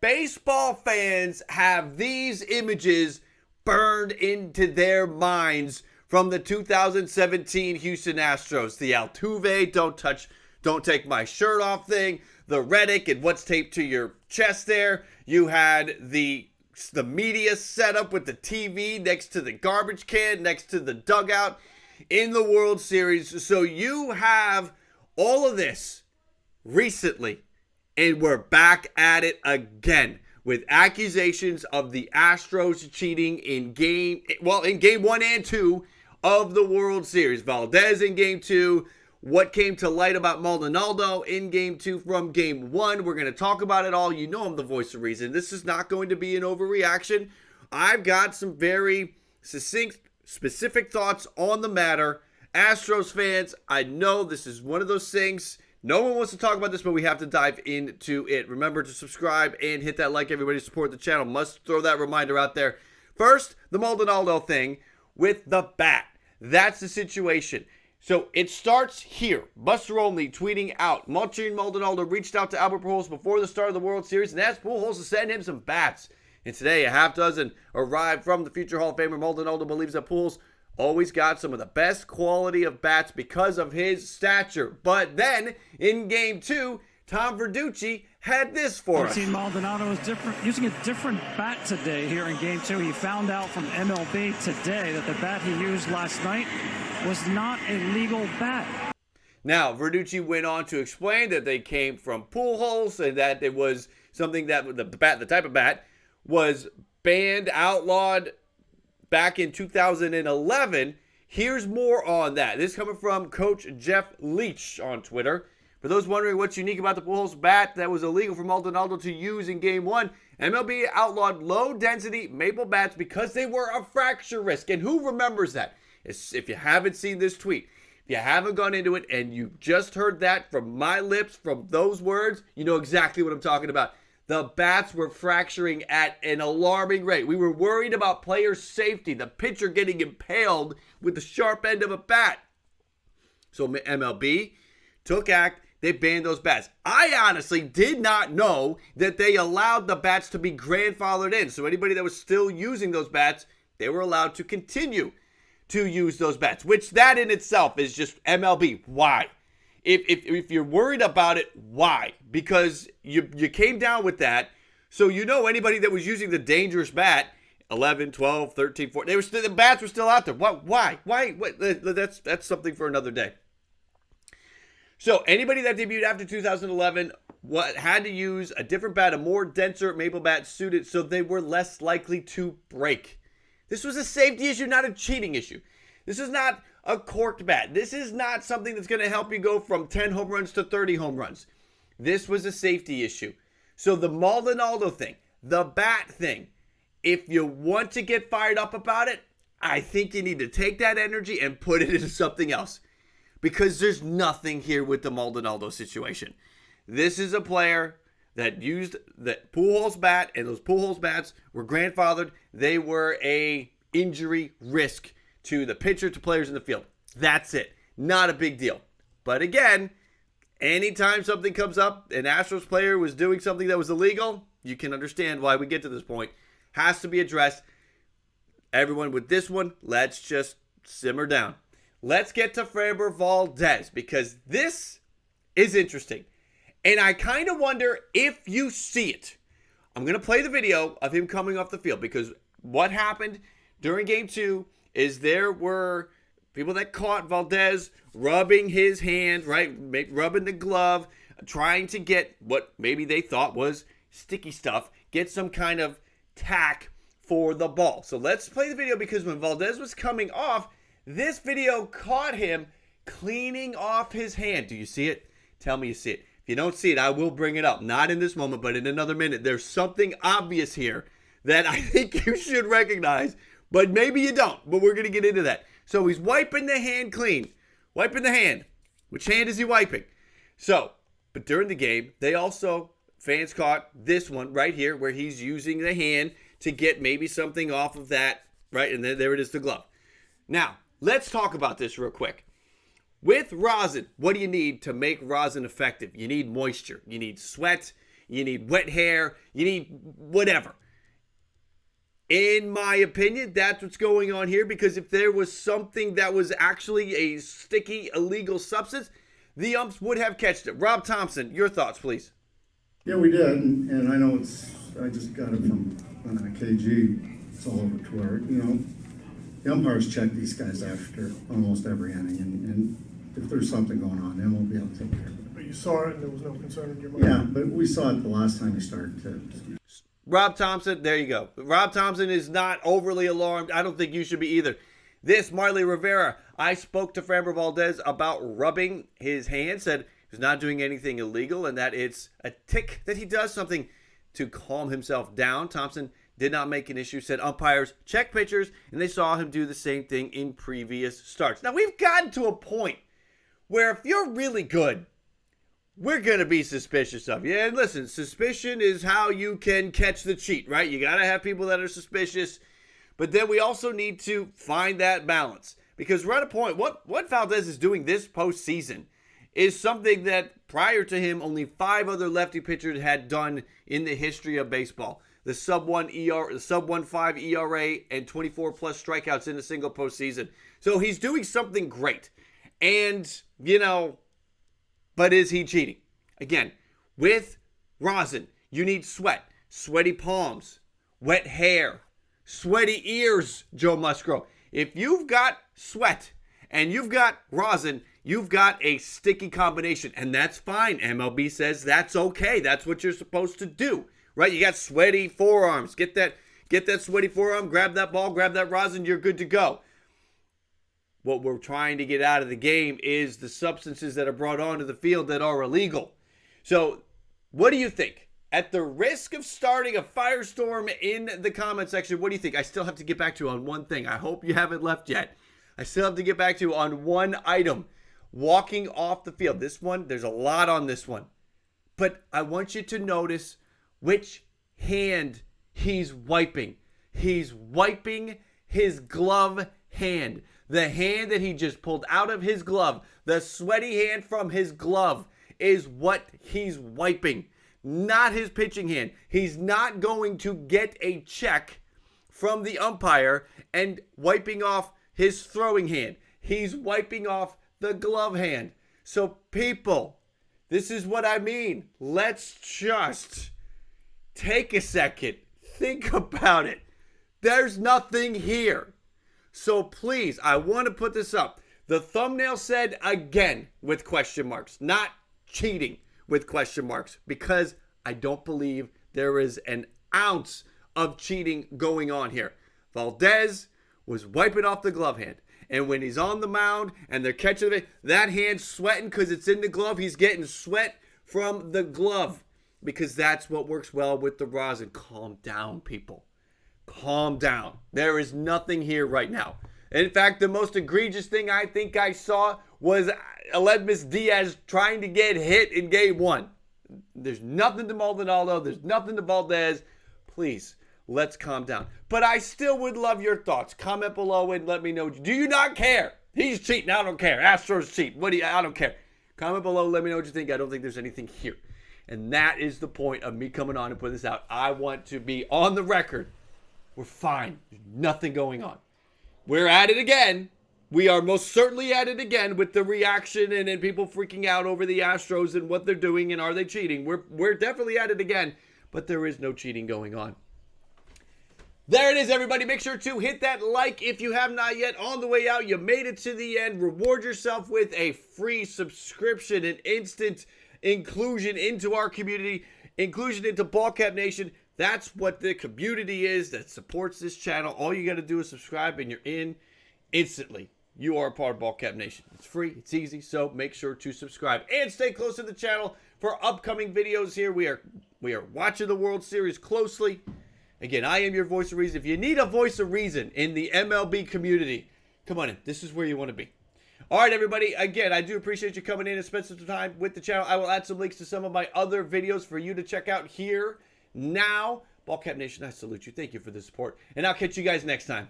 baseball fans have these images burned into their minds from the 2017 Houston Astros. The Altuve, don't take my shirt off thing, the Reddick and what's taped to your chest there. You had the media setup with the TV next to the garbage can, next to the dugout in the World Series. So you have all of this recently, and we're back at it again with accusations of the Astros cheating in game 1 and 2 of the World Series. Valdez in game 2, what came to light about Maldonado in game 2 from game 1. We're going to talk about it all. You know I'm the voice of reason. This is not going to be an overreaction. I've got some very succinct, specific thoughts on the matter. Astros fans, I know this is one of those things. No one wants to talk about this, but we have to dive into it. Remember to subscribe and hit that like, everybody. Support the channel. Must throw that reminder out there. First, the Maldonado thing with the bat. That's the situation. So it starts here. Buster Olney tweeting out, Martín Maldonado reached out to Albert Pujols before the start of the World Series and asked Pujols to send him some bats. And today, a half dozen arrived from the future Hall of Famer. Maldonado believes that Pujols always got some of the best quality of bats because of his stature. But then, in game 2, Tom Verducci had this for us. Martín Maldonado is using a different bat today here in game 2. He found out from MLB today that the bat he used last night was not a legal bat. Now, Verducci went on to explain that they came from Pujols and that it was something that the type of bat was banned, outlawed back in 2011. Here's more on that. This is coming from Coach Jeff Leach on Twitter. For those wondering what's unique about the Pujols bat that was illegal for Maldonado to use in Game 1, MLB outlawed low-density maple bats because they were a fracture risk. And who remembers that? If you haven't seen this tweet, if you haven't gone into it and you just heard that from my lips, from those words, you know exactly what I'm talking about. The bats were fracturing at an alarming rate. We were worried about player safety, the pitcher getting impaled with the sharp end of a bat. So MLB took act. They banned those bats. I honestly did not know that they allowed the bats to be grandfathered in. So anybody that was still using those bats, they were allowed to continue to use those bats, which that in itself is just MLB. Why? If you're worried about it, why? Because you came down with that. So you know anybody that was using the dangerous bat, 11, 12, 13, 14, the bats were still out there. Why? That's something for another day. So anybody that debuted after 2011 had to use a different bat, a more denser maple bat suited so they were less likely to break. This was a safety issue, not a cheating issue. This is not a corked bat. This is not something that's going to help you go from 10 home runs to 30 home runs. This was a safety issue. So the Maldonado thing, the bat thing, if you want to get fired up about it, I think you need to take that energy and put it into something else. Because there's nothing here with the Maldonado situation. This is a player that used the Pujols bat, and those Pujols bats were grandfathered. They were a injury risk to the pitcher, to players in the field. That's it. Not a big deal. But again, anytime something comes up, an Astros player was doing something that was illegal, you can understand why we get to this point. Has to be addressed. Everyone with this one, let's just simmer down. Let's get to Framber Valdez, because this is interesting. And I kind of wonder if you see it. I'm going to play the video of him coming off the field, because what happened during Game 2 is there were people that caught Valdez rubbing his hand, right, rubbing the glove, trying to get what maybe they thought was sticky stuff, get some kind of tack for the ball. So let's play the video, because when Valdez was coming off, this video caught him cleaning off his hand. Do you see it? Tell me you see it. If you don't see it, I will bring it up. Not in this moment, but in another minute. There's something obvious here that I think you should recognize, but maybe you don't. But we're going to get into that. So he's wiping the hand clean. Wiping the hand. Which hand is he wiping? So, but during the game, fans caught this one right here where he's using the hand to get maybe something off of that, right? And then there it is, the glove. Now, let's talk about this real quick. With rosin, what do you need to make rosin effective? You need moisture. You need sweat. you need wet hair, you need whatever. In my opinion, that's what's going on here, because if there was something that was actually a sticky, illegal substance, the umps would have catched it. Rob Thompson, your thoughts, please. Yeah, we did, and I know I just got it from KG. It's all over Twitter. The umpires check these guys after almost every inning, and if there's something going on, then we'll be able to take care of it. But you saw it and there was no concern in your mind? Yeah, but we saw it the last time we started to. Rob Thompson, there you go. Rob Thompson is not overly alarmed. I don't think you should be either. This, Marley Rivera, I spoke to Framber Valdez about rubbing his hand, said he's not doing anything illegal and that it's a tick that he does, something to calm himself down. Thompson did not make an issue, said umpires check pitchers, and they saw him do the same thing in previous starts. Now, we've gotten to a point where if you're really good, we're going to be suspicious of you. And listen, suspicion is how you can catch the cheat, right? You got to have people that are suspicious. But then we also need to find that balance. Because we're at a point, what Valdez is doing this postseason is something that prior to him, only 5 other lefty pitchers had done in the history of baseball. The sub-1 ERA, the sub-1.5 ERA, and 24-plus strikeouts in a single postseason. So he's doing something great. And, but is he cheating? Again, with rosin, you need sweat, sweaty palms, wet hair, sweaty ears, Joe Musgrove. If you've got sweat and you've got rosin, you've got a sticky combination, and that's fine. MLB says that's okay. That's what you're supposed to do, right? You got sweaty forearms. Get that sweaty forearm, grab that ball, grab that rosin, you're good to go. What we're trying to get out of the game is the substances that are brought onto the field that are illegal. So, what do you think? At the risk of starting a firestorm in the comment section, what do you think? I still have to get back to you on one thing. I hope you haven't left yet. I still have to get back to you on one item. Walking off the field. This one, there's a lot on this one. But I want you to notice which hand he's wiping. He's wiping his glove hand. The hand that he just pulled out of his glove, the sweaty hand from his glove, is what he's wiping, not his pitching hand. He's not going to get a check from the umpire and wiping off his throwing hand. He's wiping off the glove hand. So people, this is what I mean. Let's just take a second. Think about it. There's nothing here. So please, I want to put this up. The thumbnail said again with question marks, not cheating with question marks, because I don't believe there is an ounce of cheating going on here. Valdez was wiping off the glove hand. And when he's on the mound and they're catching it, that hand's sweating because it's in the glove. He's getting sweat from the glove because that's what works well with the rosin. Calm down, people. Calm down. There is nothing here right now. In fact, the most egregious thing I think I saw was Aledmus Diaz trying to get hit in game 1. There's nothing to Maldonado. There's nothing to Valdez. Please, let's calm down. But I still would love your thoughts. Comment below and let me know. Do you not care? He's cheating. I don't care. Astros cheat. I don't care. Comment below. Let me know what you think. I don't think there's anything here. And that is the point of me coming on and putting this out. I want to be on the record. We're fine. There's nothing going on. We're at it again. We are most certainly at it again with the reaction and people freaking out over the Astros and what they're doing and are they cheating. We're definitely at it again, but there is no cheating going on. There it is, everybody. Make sure to hit that like if you have not yet. On the way out, you made it to the end. Reward yourself with a free subscription and instant inclusion into our community, inclusion into BALLCAP Nation. That's what the community is that supports this channel. All you got to do is subscribe and you're in instantly. You are a part of BALLCAP Nation. It's free. It's easy. So make sure to subscribe and stay close to the channel for upcoming videos here. We are watching the World Series closely. Again, I am your voice of reason. If you need a voice of reason in the MLB community, come on in. This is where you want to be. All right, everybody. Again, I do appreciate you coming in and spending some time with the channel. I will add some links to some of my other videos for you to check out here now. BALLCAP Nation, I salute you. Thank you for the support. And I'll catch you guys next time.